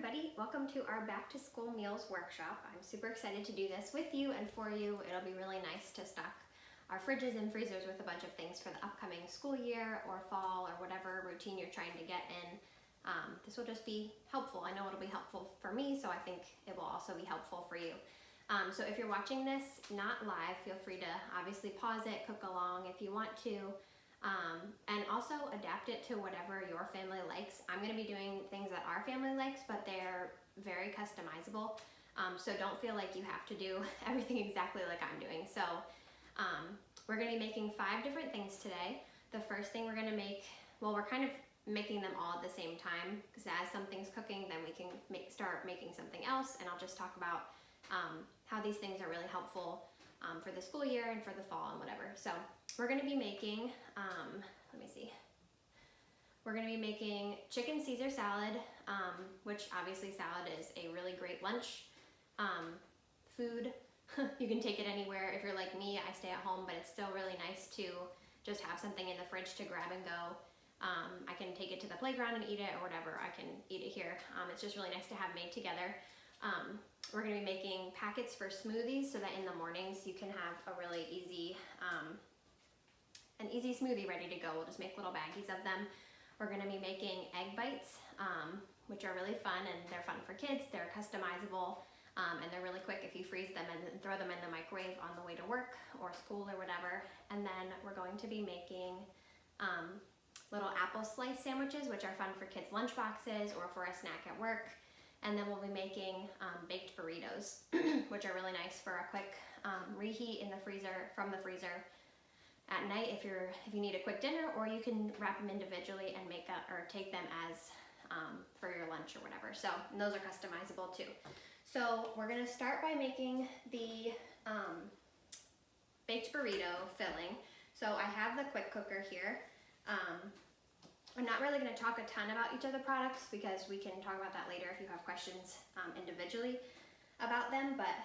everybody, welcome to our back to school meals workshop. I'm super excited to do this with you and for you. It'll be really nice to stock our fridges and freezers with a bunch of things for the upcoming school year or fall or whatever routine you're trying to get in. This will just be helpful. I know it'll be helpful for me, so I think it will also be helpful for you. So if you're watching this not live, feel free to obviously pause it, cook along if you want to. And also adapt it to whatever your family likes. I'm going to be doing things that our family likes, but they're very customizable. So don't feel like you have to do everything exactly like I'm doing. So we're going to be making 5 different things today. The first thing we're going to make, well, we're kind of making them all at the same time, because as something's cooking, then we can start making something else, and I'll just talk about how these things are really helpful for the school year and for the fall and whatever. So we're going to be making, we're going to be making chicken Caesar salad, which obviously salad is a really great lunch food. You can take it anywhere. If you're like me, I stay at home, but it's still really nice to just have something in the fridge to grab and go. I can take it to the playground and eat it, or whatever. I can eat it here. It's just really nice to have made together. We're going to be making packets for smoothies so that in the mornings you can have a really easy, an easy smoothie ready to go. We'll just make little baggies of them. We're going to be making egg bites, which are really fun, and they're fun for kids. They're customizable, and they're really quick if you freeze them and throw them in the microwave on the way to work or school or whatever. And then we're going to be making little apple slice sandwiches, which are fun for kids' lunch boxes or for a snack at work. And then we'll be making baked burritos, which are really nice for a quick reheat in the freezer, from the freezer at night if you need a quick dinner, or you can wrap them individually and make that, or take them as for your lunch or whatever. So those are customizable too. So we're gonna start by making the baked burrito filling. So I have the quick cooker here. I'm not really going to talk a ton about each of the products, because we can talk about that later if you have questions individually about them. But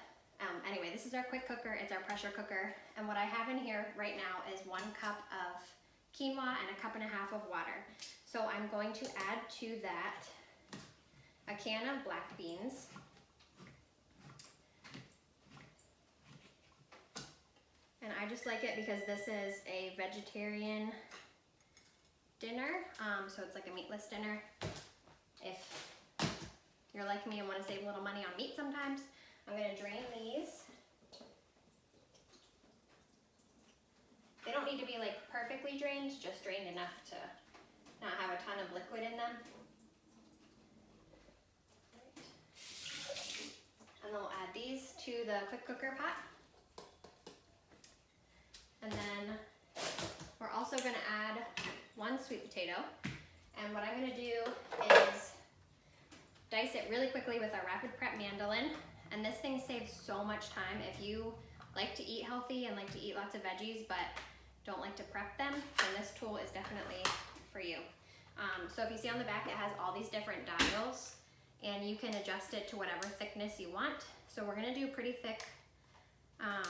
anyway, this is our quick cooker. It's our pressure cooker. And what I have in here right now is 1 cup of quinoa and 1.5 cups of water. So I'm going to add to that a can of black beans, and I just like it because this is a vegetarian dinner, so it's like a meatless dinner. If you're like me and want to save a little money on meat sometimes, I'm going to drain these. They don't need to be like perfectly drained, just drained enough to not have a ton of liquid in them. And then we'll add these to the quick cooker pot. And then we're also going to add 1 sweet potato, and what I'm going to do is dice it really quickly with a rapid prep mandolin. And this thing saves so much time. If you like to eat healthy and like to eat lots of veggies but don't like to prep them, then this tool is definitely for you. So if you see on the back, it has all these different dials, and you can adjust it to whatever thickness you want. So we're going to do pretty thick, I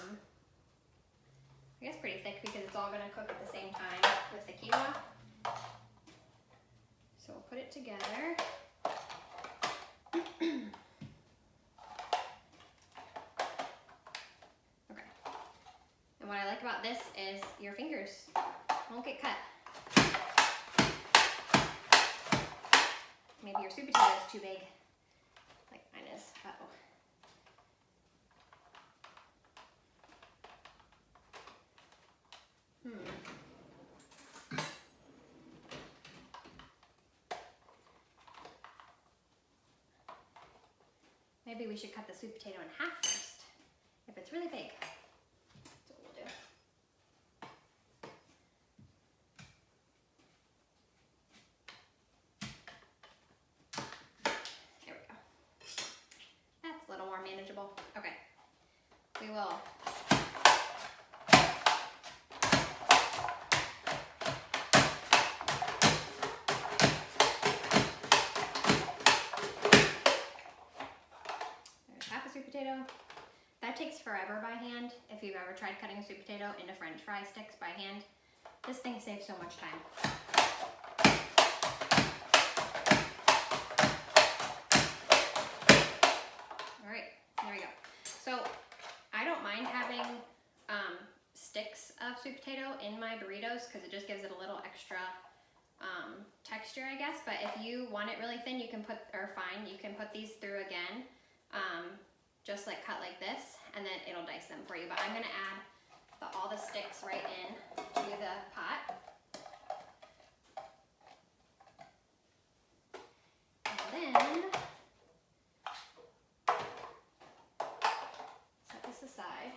guess pretty thick, because it's all going to cook at the same time with the quinoa. So we'll put it together. Okay. And what I like about this is your fingers won't get cut. Maybe your sweet potato is too big, like mine is. Uh-oh. Maybe we should cut the sweet potato in half first, if it's really big. That's what we'll do. There we go. That's a little more manageable. Okay. We will potato. That takes forever by hand. If you've ever tried cutting a sweet potato into French fry sticks by hand, this thing saves so much time. sweet potato in my burritos because it just gives it a little extra texture, I guess. But if you want it really thin, you can put, or fine, you can put these through again, just like cut like this, and then it'll dice them for you. But I'm gonna add all the sticks right in to the pot. And then set this aside.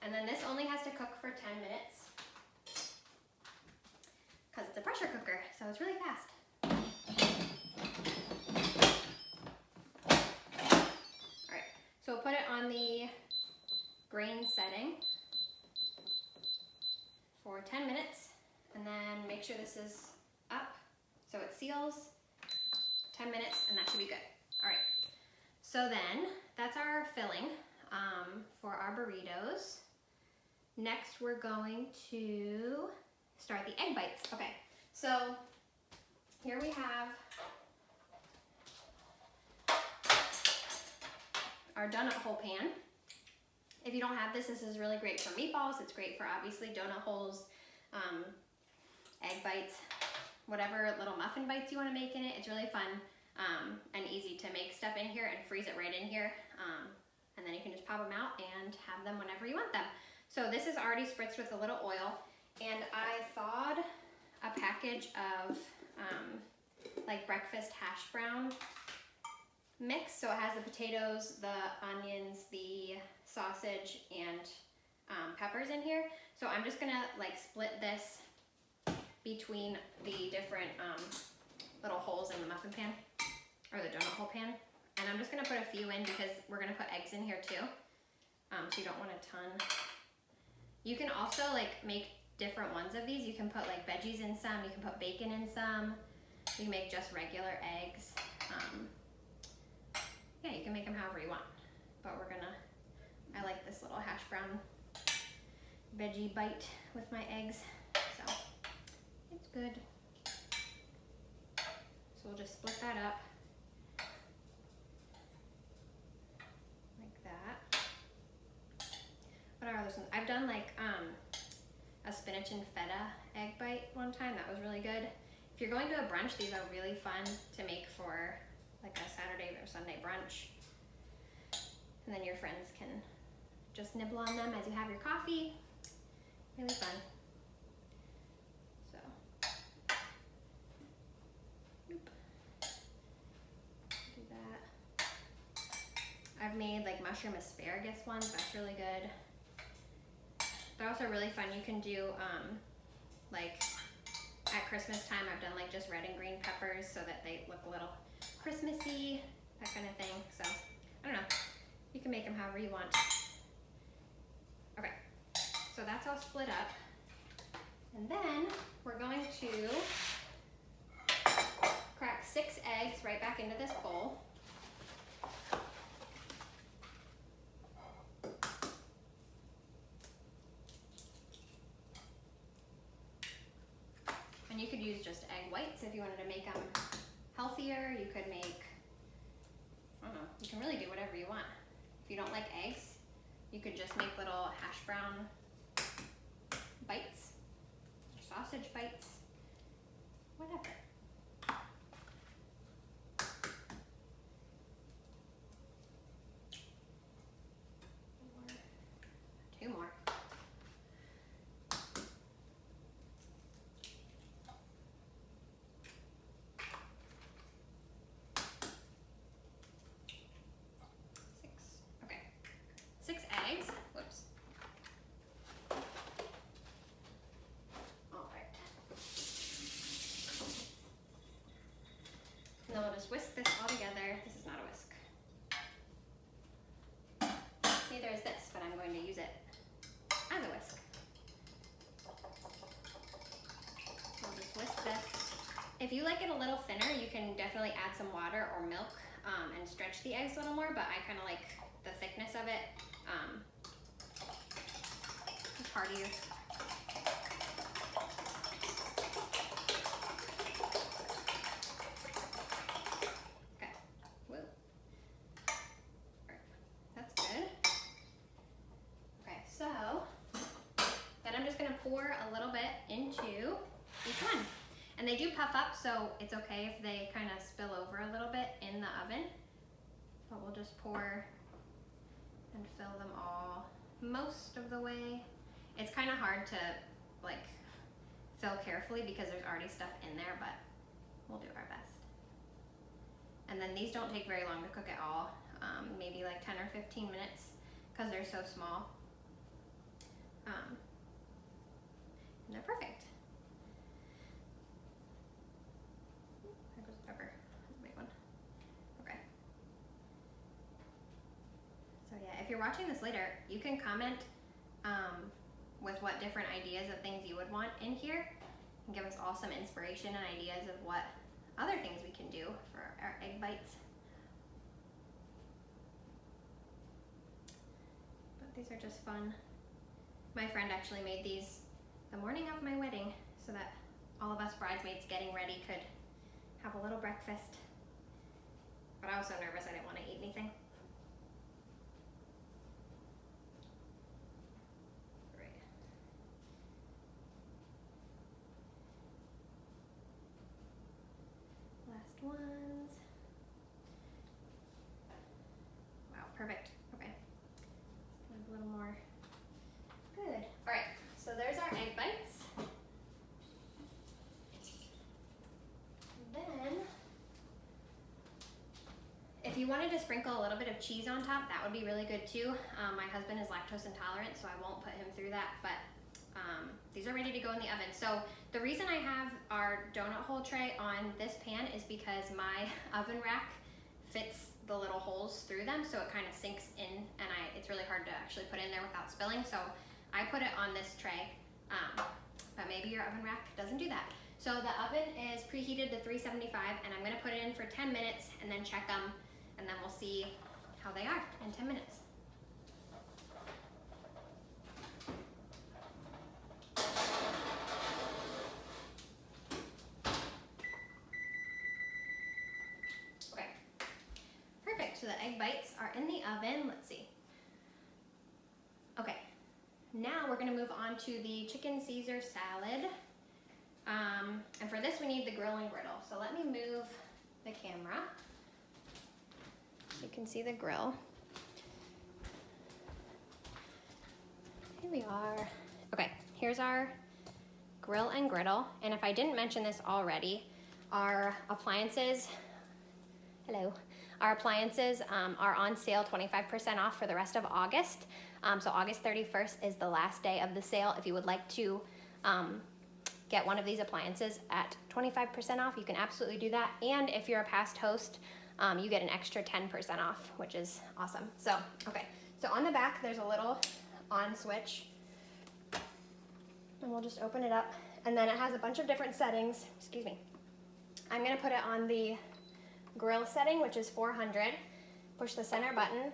And then this only has to cook for 10 minutes because it's a pressure cooker, so it's really fast. All right, so we'll put it on the grain setting for 10 minutes, and then make sure this is up so it seals. 10 minutes, and that should be good. All right, so then that's our filling for our burritos. Next, we're going to start the egg bites. Okay, so here we have our donut hole pan. If you don't have this, this is really great for meatballs. It's great for obviously donut holes, egg bites, whatever little muffin bites you want to make in it. It's really fun and easy to make stuff in here and freeze it right in here. And then you can just pop them out and have them whenever you want them. So this is already spritzed with a little oil, and I thawed a package of like breakfast hash brown mix. So it has the potatoes, the onions, the sausage, and peppers in here. So I'm just gonna like split this between the different little holes in the muffin pan, or the donut hole pan. And I'm just gonna put a few in because we're gonna put eggs in here too. So you don't want a ton. You can also like make different ones of these. You can put like veggies in some, you can put bacon in some, you can make just regular eggs. Yeah, you can make them however you want. But I like this little hash brown veggie bite with my eggs, so it's good. So we'll just split that up like that. What are those ones? I've done like a spinach and feta egg bite one time. That was really good. If you're going to a brunch, these are really fun to make for like a Saturday or Sunday brunch. And then your friends can just nibble on them as you have your coffee. Really fun. So, do that. I've made like mushroom asparagus ones. That's really good. They're also really fun. You can do like at Christmas time, I've done like just red and green peppers so that they look a little Christmassy, that kind of thing. So I don't know, you can make them however you want. Okay, so that's all split up. And then we're going to crack 6 eggs right back into this bowl. And you could use just egg whites if you wanted to make them healthier. You could make, I don't know, you can really do whatever you want. If you don't like eggs, you could just make little hash brown bites, or sausage bites, whatever. Two more. Okay, 6 eggs. Whoops. All right. And then we'll just whisk this all together. This is not a whisk. Neither is this, but I'm going to use it as a whisk. I'll just whisk this. If you like it a little thinner, you can definitely add some water or milk and stretch the eggs a little more, but I kind of like the thickness of it. It's heartier. Okay. Whoa. All right. That's good. Okay, so pour a little bit into each one. And they do puff up, so it's okay if they kind of spill over a little bit in the oven. But we'll just pour and fill them all most of the way. It's kind of hard to like fill carefully because there's already stuff in there, but we'll do our best. And then these don't take very long to cook at all, maybe like 10 or 15 minutes because they're so small. And they're perfect. There goes the pepper, that's a big one. Okay. So yeah, if you're watching this later, you can comment with what different ideas of things you would want in here and give us all some inspiration and ideas of what other things we can do for our egg bites. But these are just fun. My friend actually made these the morning of my wedding so that all of us bridesmaids getting ready could have a little breakfast. But I was so nervous I didn't want to eat anything. Right. Last ones. Wow, perfect. Okay. A little more. Good. All right, so there's our egg bites. Then, if you wanted to sprinkle a little bit of cheese on top, that would be really good too. My husband is lactose intolerant, so I won't put him through that, but these are ready to go in the oven. So the reason I have our donut hole tray on this pan is because my oven rack fits the little holes through them, so it kind of sinks in, and it's really hard to actually put in there without spilling, so I put it on this tray, but maybe your oven rack doesn't do that. So the oven is preheated to 375, and I'm gonna put it in for 10 minutes and then check them, and then we'll see how they are in 10 minutes. Okay, perfect, so the egg bites are in the oven. Let's see. Okay, now we're gonna move on to the chicken Caesar salad. And for this we need the grill and griddle. So let me move the camera so you can see the grill. Here we are. Okay, here's our grill and griddle. And if I didn't mention this already, our appliances, our appliances are on sale 25% off for the rest of August. So August 31st is the last day of the sale. If you would like to get one of these appliances at 25% off, you can absolutely do that. And if you're a past host, you get an extra 10% off, which is awesome. So, okay, so on the back, there's a little on switch, and we'll just open it up. And then it has a bunch of different settings, excuse me. I'm gonna put it on the grill setting, which is 400, push the center button,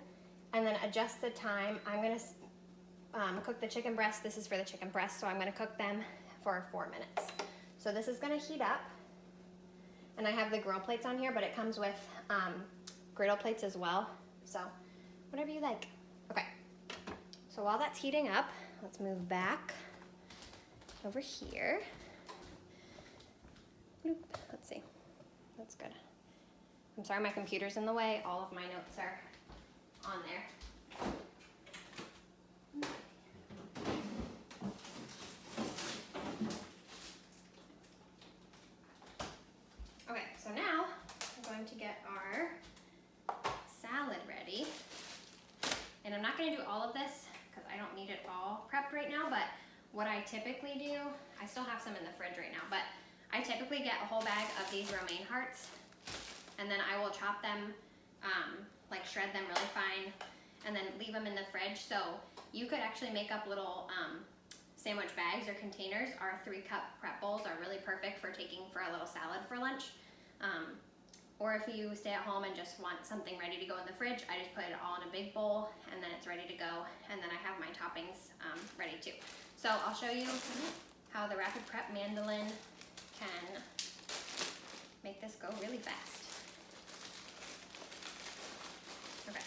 and then adjust the time. I'm gonna cook the chicken breast. This is for the chicken breast, so I'm gonna cook them for 4 minutes. So this is gonna heat up, and I have the grill plates on here, but it comes with griddle plates as well. So whatever you like. Okay, so while that's heating up, let's move back over here. Bloop. Let's see, that's good. I'm sorry my computer's in the way. All of my notes are on there. Okay, so now I'm going to get our salad ready. And I'm not going to do all of this because I don't need it all prepped right now, but what I typically do, I still have some in the fridge right now, but I typically get a whole bag of these romaine hearts, and then I will chop them, like shred them really fine, and then leave them in the fridge. So you could actually make up little sandwich bags or containers. Our 3-cup prep bowls are really perfect for taking for a little salad for lunch. Or if you stay at home and just want something ready to go in the fridge, I just put it all in a big bowl, and then it's ready to go, and then I have my toppings ready too. So I'll show you how the Rapid Prep mandolin can make this go really fast. Okay.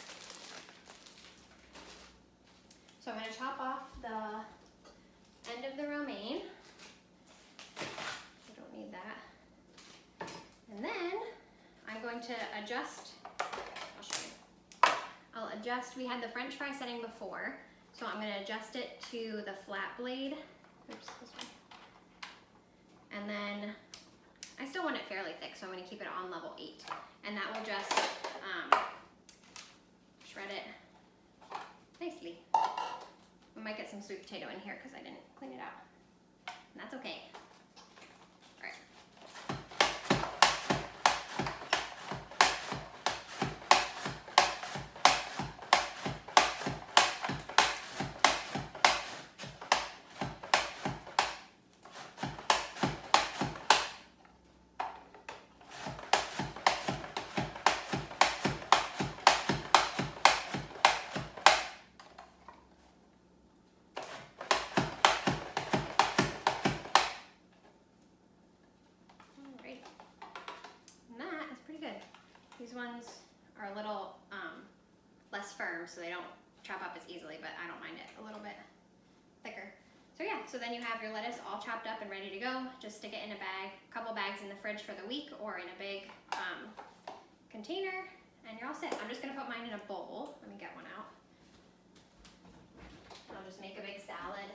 So I'm going to chop off the end of the romaine. adjust, I'll show you. I'll adjust, we had the French fry setting before, so I'm gonna adjust it to the flat blade. Oops, this one. And then, I still want it fairly thick, so I'm gonna keep it on level 8. And that will just shred it nicely. We might get some sweet potato in here because I didn't clean it out. And that's okay. All right. These ones are a little less firm, so they don't chop up as easily, but I don't mind it a little bit thicker. So yeah, so then you have your lettuce all chopped up and ready to go. Just stick it in a bag, a couple bags in the fridge for the week or in a big container, and you're all set. I'm just gonna put mine in a bowl. Let me get one out. I'll just make a big salad.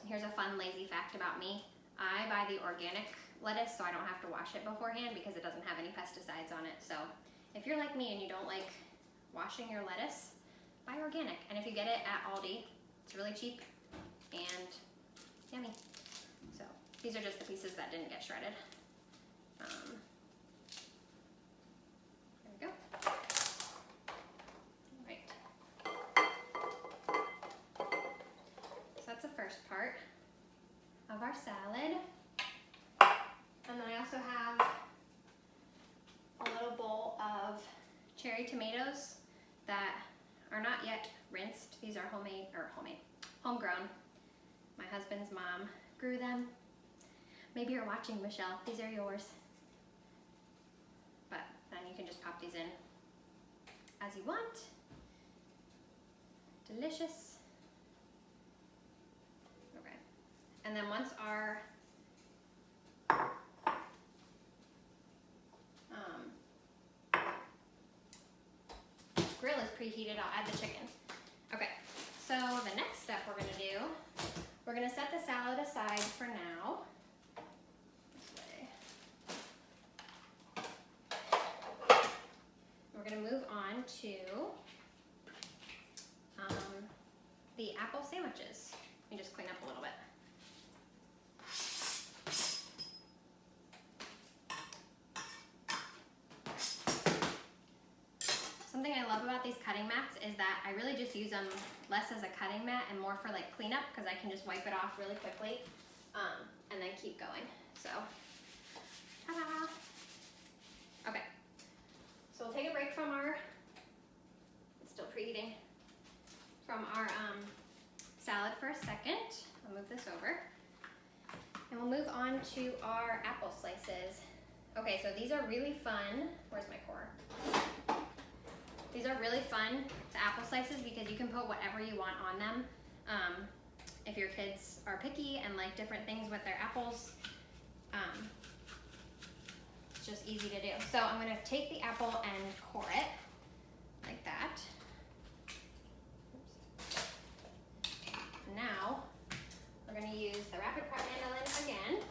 Here's a fun lazy fact about me. I buy the organic lettuce so I don't have to wash it beforehand because it doesn't have any pesticides on it. So if you're like me and you don't like washing your lettuce, buy organic. And if you get it at Aldi, it's really cheap and yummy. So these are just the pieces that didn't get shredded. There we go. Right. So that's the first part of our salad. And then I also have a little bowl of cherry tomatoes that are not yet rinsed. These are homegrown. My husband's mom grew them. Maybe you're watching, Michelle. These are yours. But then you can just pop these in as you want. Delicious. And then once our grill is preheated, I'll add the chicken. Okay, so the next step we're gonna do, we're gonna set the salad aside for now. This way. We're gonna move on to the apple sandwiches. Let me just clean up a little bit. Something I love about these cutting mats is that I really just use them less as a cutting mat and more for like cleanup because I can just wipe it off really quickly and then keep going. So, ta-da! Okay, so we'll take a break from our, it's still preheating, from our salad for a second. I'll move this over. And we'll move on to our apple slices. Okay, so these are really fun. Where's my core? These are really fun to apple slices because you can put whatever you want on them. If your kids are picky and like different things with their apples, it's just easy to do. So I'm gonna take the apple and core it like that. Now, we're gonna use the Rapid Prep mandolin again.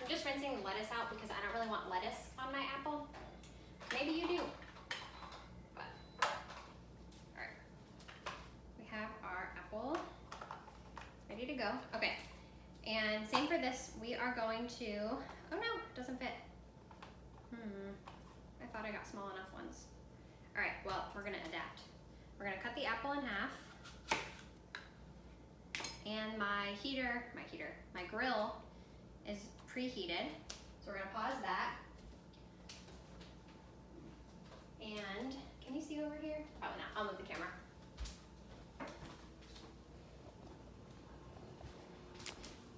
Just rinsing the lettuce out because I don't really want lettuce on my apple. Maybe you do. But, all right. We have our apple ready to go. Okay, and same for this. We are going to, oh no, it doesn't fit. I thought I got small enough ones. All right, well, we're gonna adapt. We're gonna cut the apple in half. And my grill is preheated. So we're gonna pause that. And can you see over here? Probably not, I'll move the camera.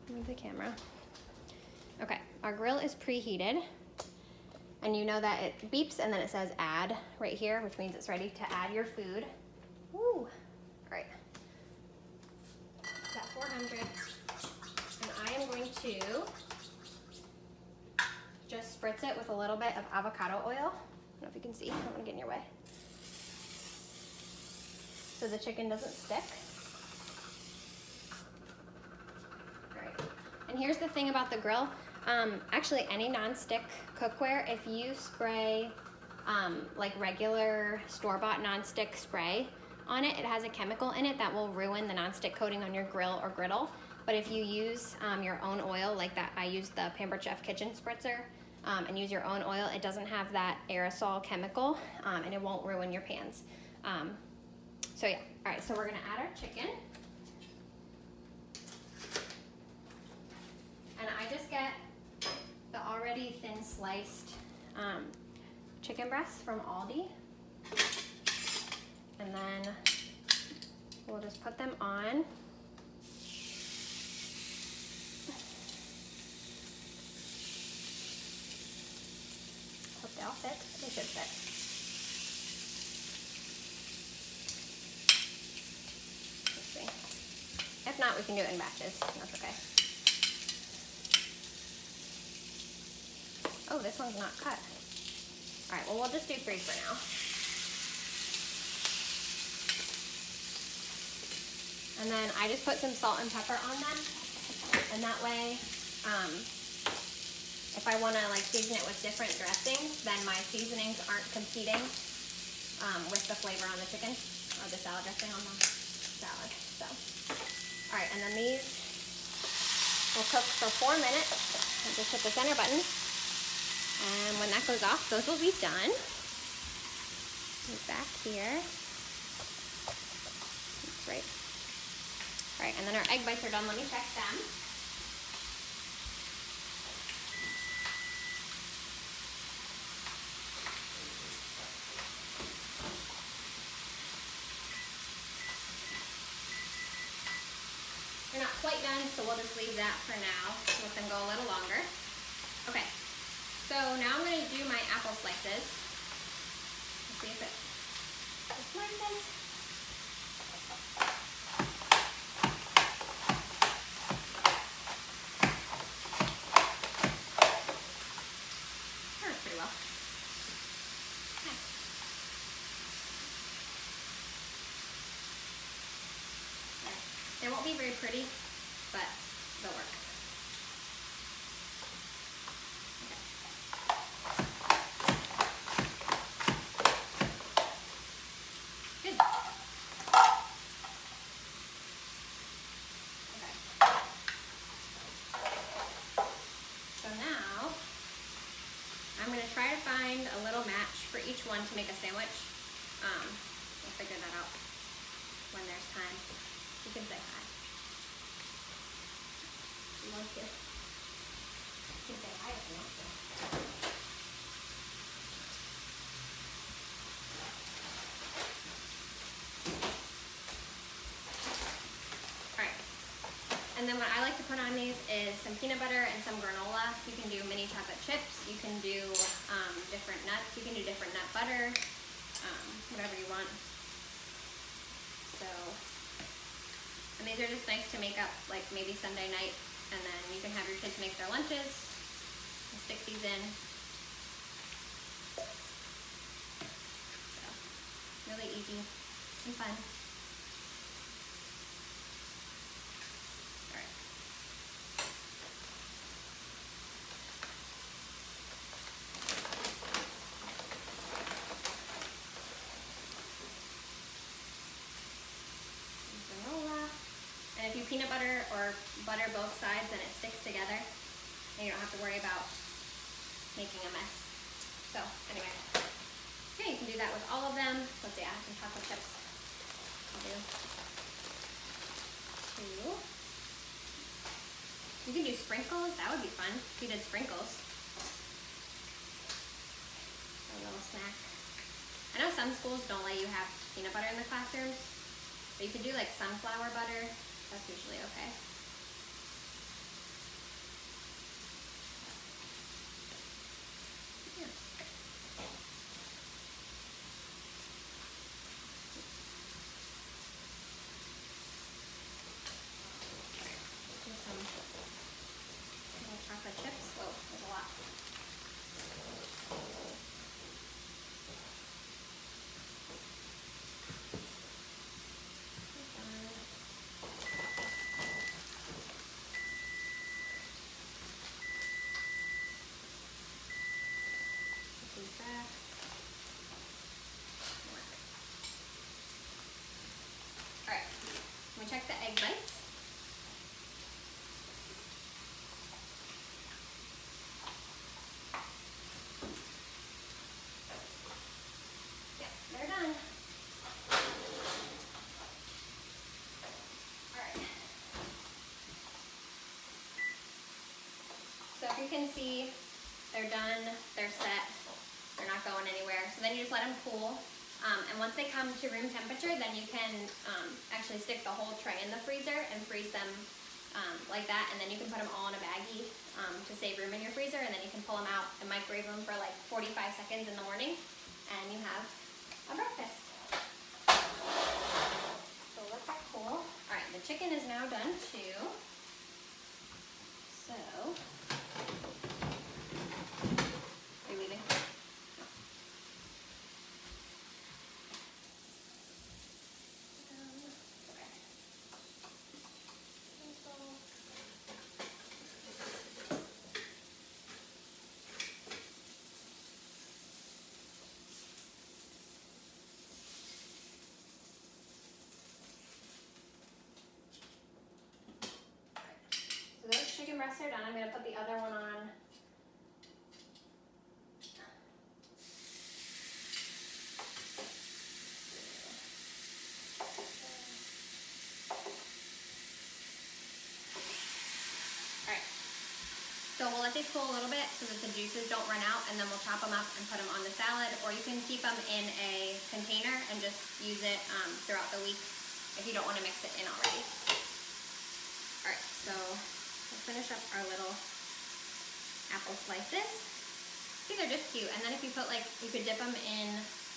Move the camera. Okay, our grill is preheated. And you know that it beeps and then it says add right here, which means it's ready to add your food. Woo! All right. It's at 400. And I am going to just spritz it with a little bit of avocado oil. I don't know if you can see, I don't want to get in your way. So the chicken doesn't stick. All right. And here's the thing about the grill. Actually, any non-stick cookware, if you spray like regular store-bought non-stick spray on it, it has a chemical in it that will ruin the non-stick coating on your grill or griddle. But if you use your own oil, like that, I use the Pampered Chef Kitchen Spritzer, and use your own oil, it doesn't have that aerosol chemical, and it won't ruin your pans. So yeah, all right, so we're gonna add our chicken. And I just get the already thin sliced chicken breasts from Aldi. And then we'll just put them on. Hope they all fit. They should fit. Let's see. If not, we can do it in batches. That's okay. Oh, this one's not cut. All right, well, we'll just do 3 for now. And then I just put some salt and pepper on them. And that way, if I wanna like season it with different dressings, then my seasonings aren't competing with the flavor on the chicken or the salad dressing on the salad. So, all right, and then these will cook for 4 minutes. And just hit the center button. And when that goes off, those will be done. Move back here. That's right. All right, and then our egg bites are done. Let me check them. They're not quite done, so we'll just leave that for now. Let them go a little longer. Okay. So now I'm going to do my apple slices. Let's see if it slices. Works pretty well. Okay. They won't be very pretty, but they'll work. Try to find a little match for each one to make a sandwich. We'll figure that out when there's time. You can say hi. You want to? You can say hi if you want to. Alright. And then what I like to put on these is some peanut butter and some granola. You can do mini chocolate chips. You can do different nuts. You can do different nut butter, whatever you want. So, and these are just nice to make up like maybe Sunday night, and then you can have your kids make their lunches and stick these in. So, really easy and fun. And if you peanut butter or butter both sides, then it sticks together and you don't have to worry about making a mess. So anyway, okay, you can do that with all of them. Let's see, I have some chocolate chips. I'll do 2. You can do sprinkles, that would be fun if you did sprinkles. A little snack. I know some schools don't let you have peanut butter in the classrooms, but you could do like sunflower butter. That's usually okay. Yeah. Do some little chocolate chips. Whoa, there's a lot. Back. Alright, let me check the egg whites. Yep, they're done. Alright. So if you can see, they're done, they're set. They're not going anywhere. So then you just let them cool. And once they come to room temperature, then you can actually stick the whole tray in the freezer and freeze them like that. And then you can put them all in a baggie to save room in your freezer. And then you can pull them out and microwave them for like 45 seconds in the morning. And you have a breakfast. So let that cool. All right, the chicken is now done too. So, are you leaving? So those chicken breasts are done. I'm going to put the other one on. Alright. So we'll let these cool a little bit so that the juices don't run out, and then we'll chop them up and put them on the salad, or you can keep them in a container and just use it throughout the week if you don't want to mix it in already. Alright, so we'll finish up our little apple slices. See, they're just cute. And then if you put like, you could dip them in,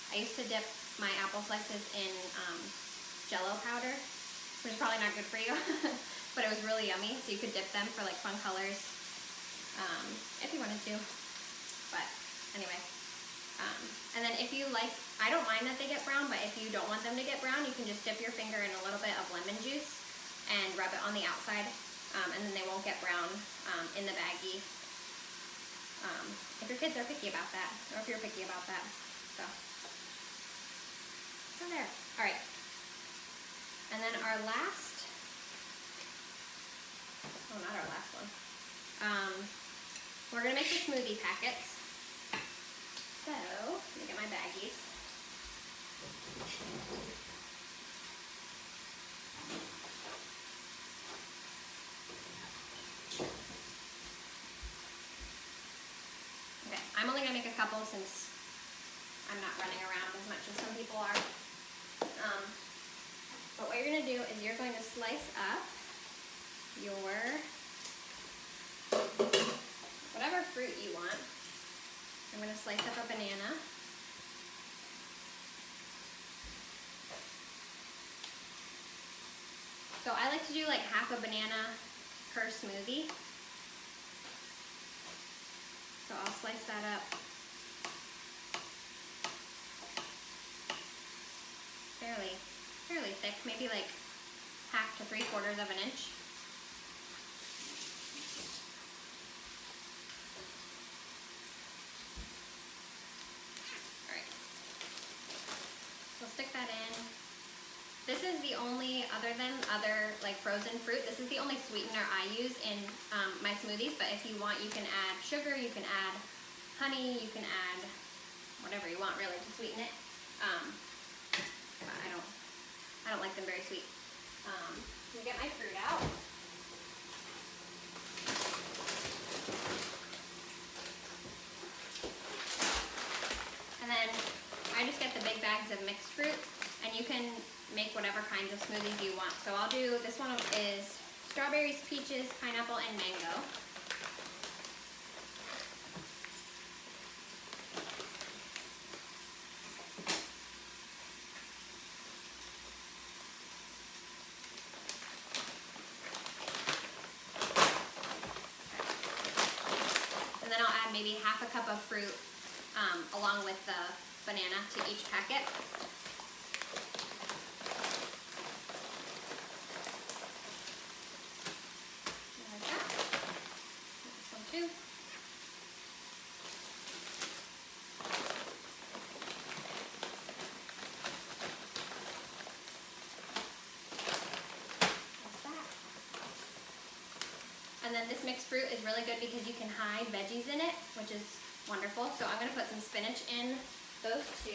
I used to dip my apple slices in Jell-O powder, which is probably not good for you, but it was really yummy. So you could dip them for like fun colors if you wanted to. But anyway, and then if you like, I don't mind that they get brown, but if you don't want them to get brown, you can just dip your finger in a little bit of lemon juice and rub it on the outside, and then they won't get brown in the baggie. If your kids are picky about that, or if you're picky about that. So there. All right. And then our last, oh, not our last one. We're gonna make the smoothie packets. So let me get my baggies. Okay, I'm only gonna make a couple since I'm not running around as much as some people are. But what you're gonna do is you're going to slice up your whatever fruit you want. I'm gonna slice up a banana. So I like to do like half a banana per smoothie. So I'll slice that up fairly thick, maybe like 1/2 to 3/4 of an inch. All right, we'll stick that in. This is the only, other than other like frozen fruit, this is the only sweetener I use in my smoothies. But if you want, you can add sugar, you can add honey, you can add whatever you want really to sweeten it. But I don't like them very sweet. Let me get my fruit out. I just get the big bags of mixed fruit, and you can make whatever kinds of smoothies you want. So I'll do, this one is strawberries, peaches, pineapple, and mango. And then I'll add maybe half a cup of fruit along with the banana to each packet. Like that. This one too. Like that. And then this mixed fruit is really good because you can hide veggies in it, which is wonderful. So I'm going to put some spinach in those two.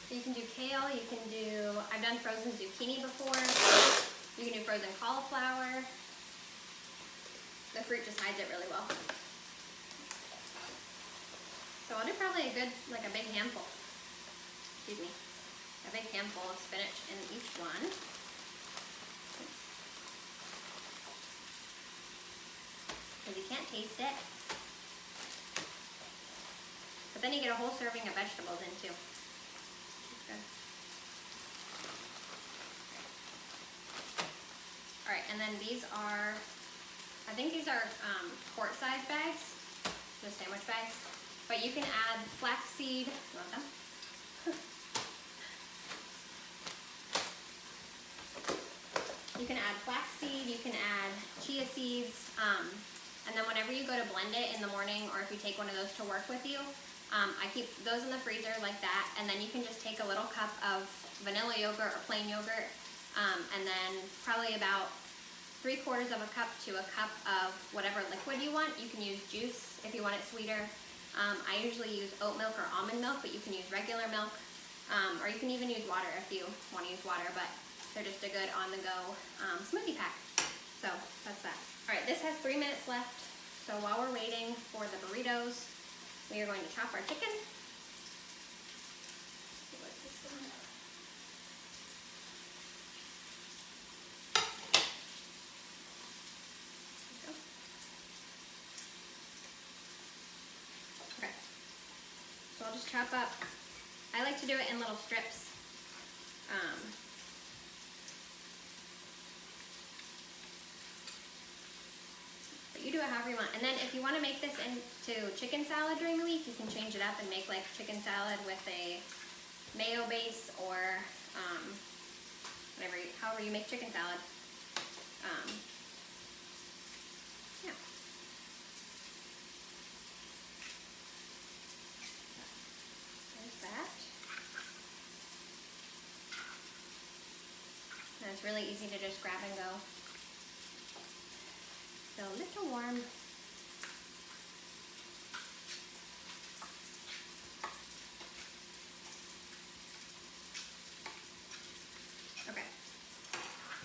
So you can do kale, you can do, I've done frozen zucchini before, you can do frozen cauliflower. The fruit just hides it really well. So I'll do probably a good, like a big handful, excuse me, a big handful of spinach in each one. Because you can't taste it. But then you get a whole serving of vegetables in too. It's good. Alright, and then these are, I think these are quart-size bags, just sandwich bags. But you can add flaxseed, you want them? You can add flaxseed, you can add chia seeds, and then whenever you go to blend it in the morning, or if you take one of those to work with you, I keep those in the freezer like that, and then you can just take a little cup of vanilla yogurt or plain yogurt, and then probably about 3/4 of a cup to a cup of whatever liquid you want. You can use juice if you want it sweeter. I usually use oat milk or almond milk, but you can use regular milk, or you can even use water if you want to use water, but they're just a good on-the-go smoothie pack. So that's that. All right, this has 3 minutes left, so while we're waiting for the burritos, we are going to chop our chicken. So I'll just chop up, I like to do it in little strips. But you do it however you want. And then if you want to make this into chicken salad during the week, you can change it up and make like chicken salad with a mayo base or however you make chicken salad. Yeah. That. And it's really easy to just grab and go. Still a little warm. Okay.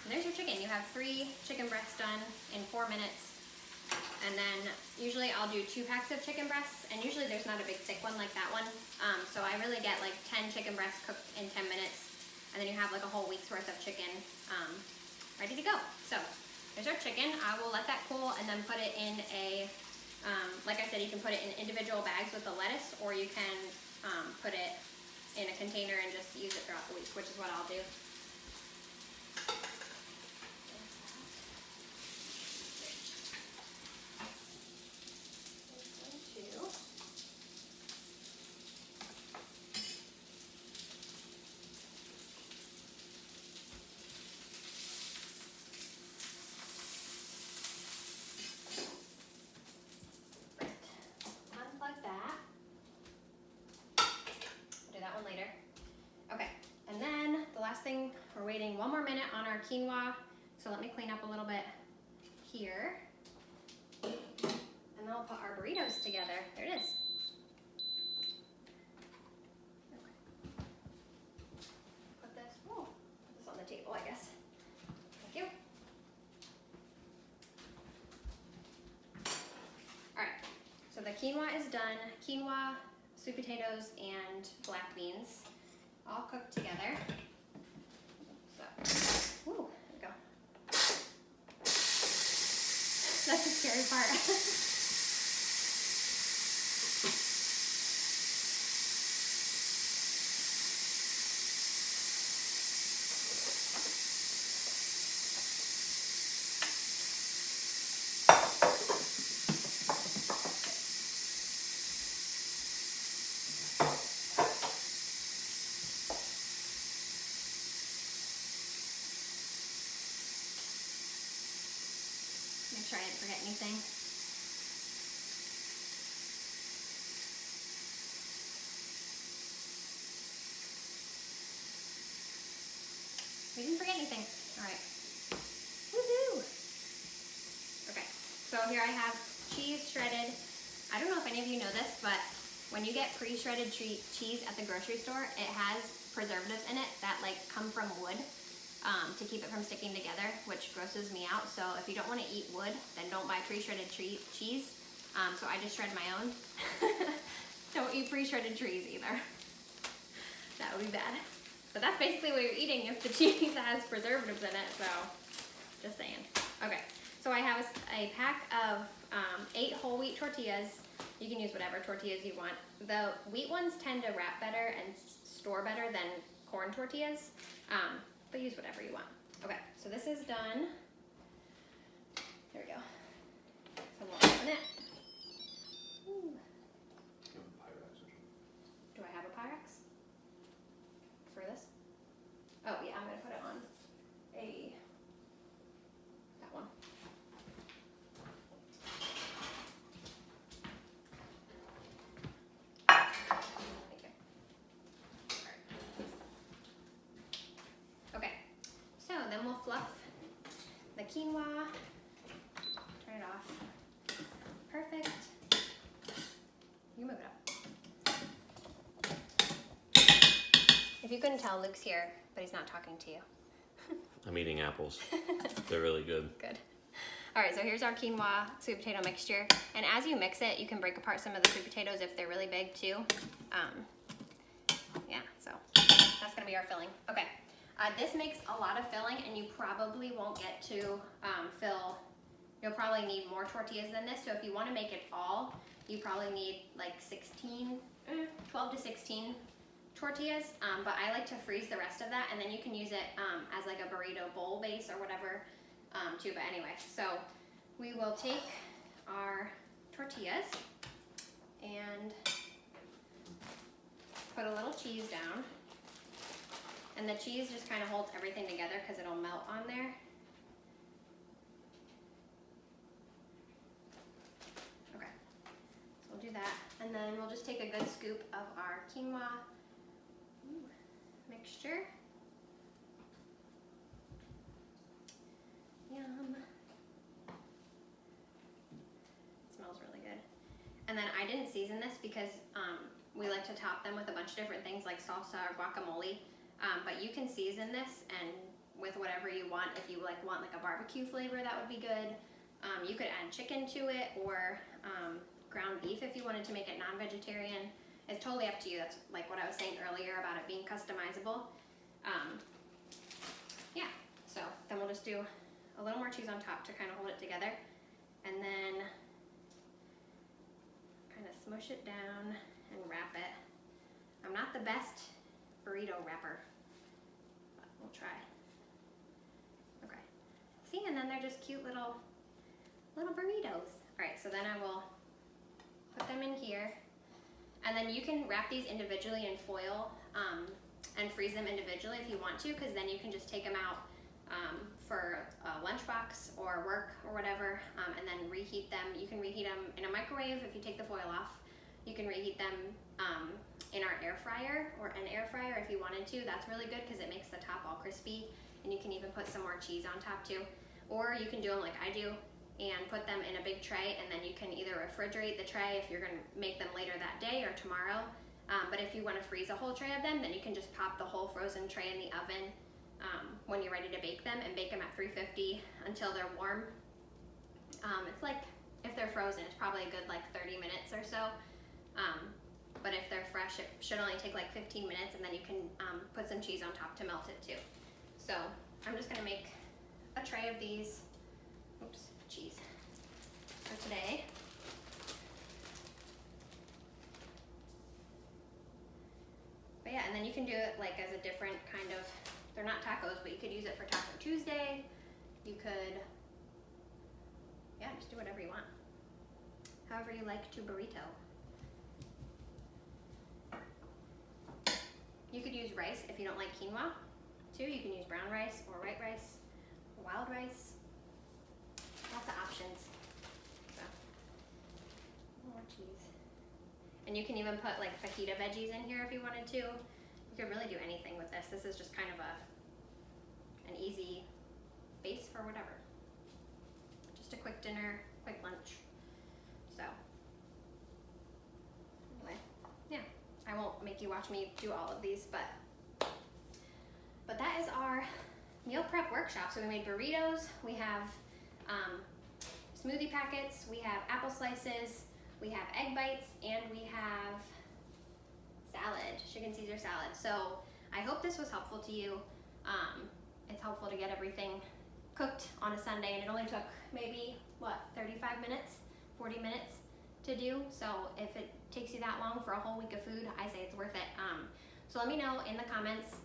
And there's your chicken. You have 3 chicken breasts done in 4 minutes. And then usually I'll do 2 packs of chicken breasts, and usually there's not a big thick one like that one. So I really get like 10 chicken breasts cooked in 10 minutes, and then you have like a whole week's worth of chicken ready to go. So there's our chicken. I will let that cool and then put it in a, like I said, you can put it in individual bags with the lettuce, or you can put it in a container and just use it throughout the week, which is what I'll do. Later. Okay, and then the last thing, we're waiting 1 more minute on our quinoa, so let me clean up a little bit here, and then I'll put our burritos together. There it is. Okay. quinoa is done. Quinoa, sweet potatoes, and black beans all cooked together. So, ooh, there we go. That's the scary part. Make sure I didn't forget anything. We didn't forget anything. All right. Woohoo! Okay, so here I have cheese shredded. I don't know if any of you know this, but when you get pre-shredded cheese at the grocery store, it has preservatives in it that like come from wood to keep it from sticking together, which grosses me out. So if you don't want to eat wood, then don't buy pre-shredded cheese. So I just shred my own. Don't eat pre-shredded trees either. That would be bad. But that's basically what you're eating if the cheese has preservatives in it, so just saying. Okay, so I have a pack of 8 whole wheat tortillas. You can use whatever tortillas you want. The wheat ones tend to wrap better and store better than corn tortillas, but use whatever you want. Okay, so this is done. There we go. So we'll open it. Ooh. Do I have a Pyrex for this? Oh yeah, I'm gonna put it on that one. Thank you. Okay, so then we'll fluff the quinoa. Turn it off. Perfect. You move it up. If you couldn't tell, Luke's here, but he's not talking to you. I'm eating apples. They're really good. Good. All right, so here's our quinoa sweet potato mixture. And as you mix it, you can break apart some of the sweet potatoes if they're really big too. Yeah, so that's gonna be our filling. Okay, this makes a lot of filling and you probably won't get to fill, you'll probably need more tortillas than this. So if you wanna make it all, you probably need like 12 to 16 tortillas, but I like to freeze the rest of that and then you can use it as like a burrito bowl base or whatever too, but anyway, so we will take our tortillas and put a little cheese down, and the cheese just kind of holds everything together because it'll melt on there. Okay, so we'll do that, and then we'll just take a good scoop of our quinoa mixture. Yum. It smells really good. And then I didn't season this because we like to top them with a bunch of different things like salsa or guacamole. But you can season this and with whatever you want. If you like want like a barbecue flavor, that would be good. You could add chicken to it or ground beef if you wanted to make it non-vegetarian. It's totally up to you. That's like what I was saying earlier about it being customizable. Yeah, so then we'll just do a little more cheese on top to kind of hold it together, and then kind of smush it down and wrap it. I'm not the best burrito wrapper, but we'll try. Okay, see, and then they're just cute little burritos. All right, so then I will put them in here, and then you can wrap these individually in foil and freeze them individually if you want to, because then you can just take them out for a lunchbox or work or whatever, and then reheat them. You can reheat them in a microwave if you take the foil off. You can reheat them in our air fryer or an air fryer if you wanted to. That's really good because it makes the top all crispy, and you can even put some more cheese on top too. Or you can do them like I do and put them in a big tray, and then you can either refrigerate the tray if you're gonna make them later that day or tomorrow. But if you wanna freeze a whole tray of them, then you can just pop the whole frozen tray in the oven when you're ready to bake them, and bake them at 350 until they're warm. It's like if they're frozen, it's probably a good like 30 minutes or so. But if they're fresh, it should only take like 15 minutes, and then you can put some cheese on top to melt it too. So I'm just gonna make a tray of these, cheese, for today. But yeah, and then you can do it like as a different kind of, they're not tacos, but you could use it for Taco Tuesday. You could, yeah, just do whatever you want. However you like to burrito. You could use rice if you don't like quinoa too. You can use brown rice or white rice or wild rice. Lots of options. So, more cheese. And you can even put like fajita veggies in here if you wanted to. You could really do anything with this. This is just kind of an easy base for whatever. Just a quick dinner, quick lunch. So, anyway, yeah. I won't make you watch me do all of these, but that is our meal prep workshop. So we made burritos, we have smoothie packets, we have apple slices, we have egg bites, and we have salad, chicken Caesar salad. So I hope this was helpful to you. It's helpful to get everything cooked on a Sunday, and it only took maybe, 35 minutes, 40 minutes to do. So if it takes you that long for a whole week of food, I say it's worth it. So let me know in the comments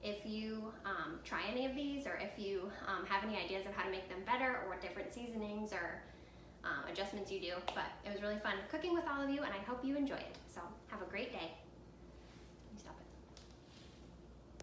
if you try any of these, or if you have any ideas of how to make them better, or what different seasonings or adjustments you do. But it was really fun cooking with all of you, and I hope you enjoy it. So have a great day.